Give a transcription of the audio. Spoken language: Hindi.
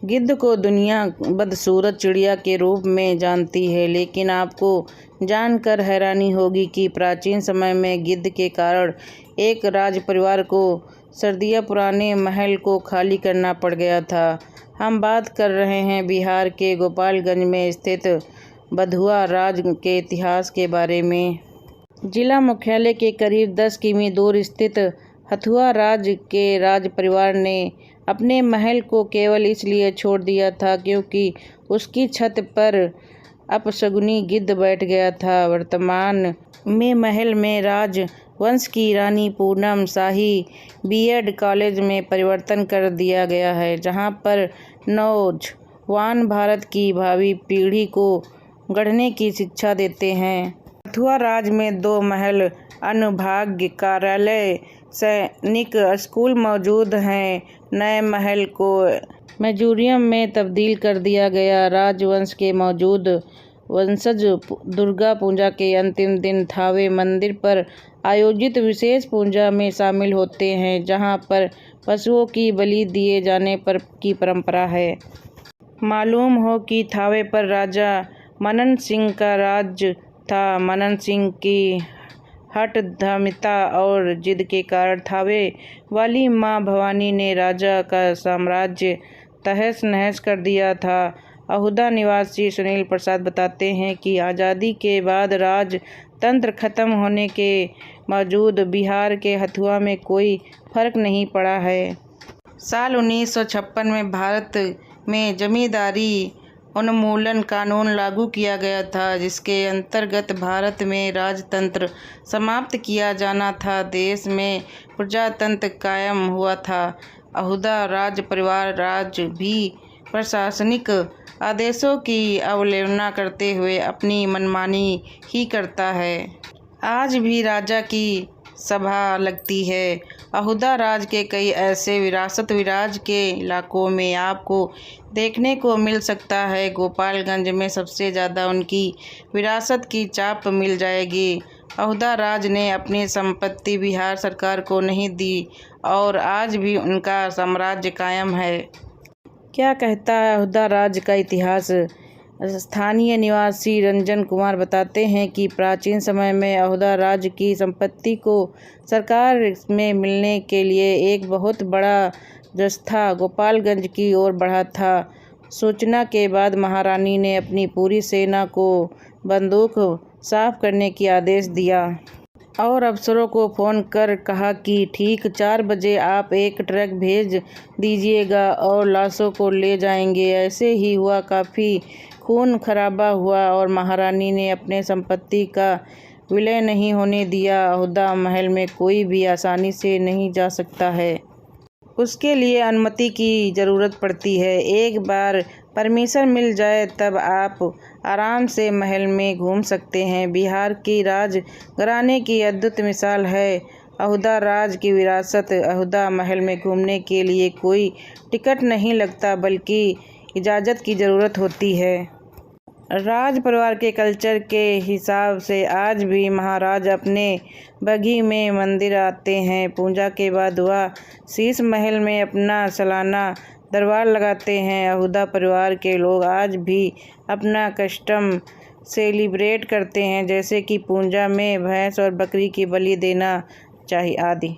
गिद्ध को दुनिया बदसूरत चिड़िया के रूप में जानती है, लेकिन आपको जानकर हैरानी होगी कि प्राचीन समय में गिद्ध के कारण एक राज परिवार को सर्दिया पुराने महल को खाली करना पड़ गया था। हम बात कर रहे हैं बिहार के गोपालगंज में स्थित बधुआ राज के इतिहास के बारे में। जिला मुख्यालय के करीब 10 किमी दूर स्थित हथुआ राज के राज परिवार ने अपने महल को केवल इसलिए छोड़ दिया था क्योंकि उसकी छत पर अपशगुनी गिद्ध बैठ गया था। वर्तमान में महल में राज वंश की रानी पूनम शाही बीएड कॉलेज में परिवर्तन कर दिया गया है, जहां पर नौजवान भारत की भावी पीढ़ी को गढ़ने की शिक्षा देते हैं। हथुआ राज में 2 महल, अनुभाग कार्यालय, सैनिक स्कूल मौजूद हैं। नए महल को म्यूजियम में तब्दील कर दिया गया। राजवंश के मौजूद वंशज दुर्गा पूजा के अंतिम दिन थावे मंदिर पर आयोजित विशेष पूजा में शामिल होते हैं, जहां पर पशुओं की बलि दिए जाने पर की परंपरा है। मालूम हो कि थावे पर राजा मनन सिंह का राज था। मनन सिंह की हठधर्मिता और जिद के कारण थावे वाली मां भवानी ने राजा का साम्राज्य तहस नहस कर दिया था। अहुदा निवासी सुनील प्रसाद बताते हैं कि आज़ादी के बाद राजतंत्र खत्म होने के बावजूद बिहार के हथुआ में कोई फर्क नहीं पड़ा है। साल 1956 में भारत में जमींदारी उन्मूलन कानून लागू किया गया था, जिसके अंतर्गत भारत में राजतंत्र समाप्त किया जाना था। देश में प्रजातंत्र कायम हुआ था। अहुदा राज परिवार राज भी प्रशासनिक आदेशों की अवहेलना करते हुए अपनी मनमानी ही करता है। आज भी राजा की सभा लगती है। अहुदा राज के कई ऐसे विरासत विराज के इलाकों में आपको देखने को मिल सकता है। गोपालगंज में सबसे ज़्यादा उनकी विरासत की छाप मिल जाएगी। अहुदा राज ने अपनी संपत्ति बिहार सरकार को नहीं दी और आज भी उनका साम्राज्य कायम है। क्या कहता है अहुदा राज का इतिहास? स्थानीय निवासी रंजन कुमार बताते हैं कि प्राचीन समय में अहुदा राज की संपत्ति को सरकार में मिलने के लिए एक बहुत बड़ा जत्था गोपालगंज की ओर बढ़ा था। सूचना के बाद महारानी ने अपनी पूरी सेना को बंदूक साफ करने की आदेश दिया और अफसरों को फोन कर कहा कि ठीक 4 बजे आप एक ट्रक भेज दीजिएगा और लाशों को ले जाएंगे। ऐसे ही हुआ। काफ़ी खून खराबा हुआ और महारानी ने अपने संपत्ति का विलय नहीं होने दिया। अहुदा महल में कोई भी आसानी से नहीं जा सकता है, उसके लिए अनुमति की ज़रूरत पड़ती है। एक बार परमिशन मिल जाए तब आप आराम से महल में घूम सकते हैं। बिहार की राज घराने की अद्भुत मिसाल है अहुदा राज की विरासत। अहुदा महल में घूमने के लिए कोई टिकट नहीं लगता, बल्कि इजाज़त की ज़रूरत होती है। राज परिवार के कल्चर के हिसाब से आज भी महाराज अपने बगी में मंदिर आते हैं। पूजा के बाद वह शीश महल में अपना सालाना दरबार लगाते हैं। अहुदा परिवार के लोग आज भी अपना कस्टम सेलिब्रेट करते हैं, जैसे कि पूजा में भैंस और बकरी की बलि देना चाहिए आदि।